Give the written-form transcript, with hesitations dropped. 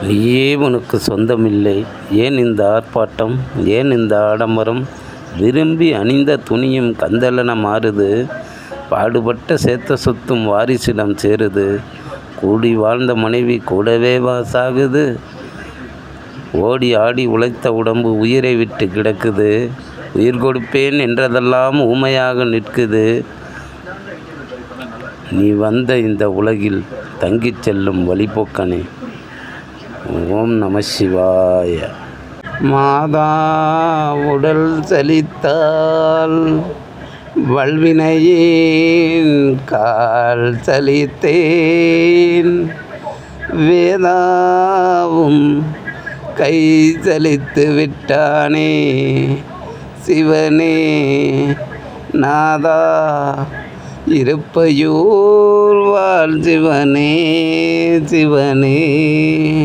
நீயே உனக்கு சொந்தமில்லை. ஏன் இந்த ஆர்ப்பாட்டம்? ஏன் இந்த ஆடம்பரம்? விரும்பி அணிந்த துணியும் கந்தலென மாறுது. பாடுபட்ட சேர்த்த சொத்தும் வாரிசிடம் சேருது. கூடி வாழ்ந்த மனைவி கூடவே சாகுது. ஓடி ஆடி உழைத்த உடம்பு உயிரை விட்டு கிடக்குது. உயிர் கொடுப்பேன் என்றதெல்லாம் ஊமையாக நிற்குது. நீ வந்த இந்த உலகில் தங்கிச் செல்லும் வழிபோக்கனே. ஓம் நம சிவாய. மாதா உடல் சலித்தால் வல்வினையின் கால் சலித்தேன். வேதாவும் கை சலித்து விட்டானே. சிவனே நாதா இருப்பையூர் வாழ் சிவனே சிவனே.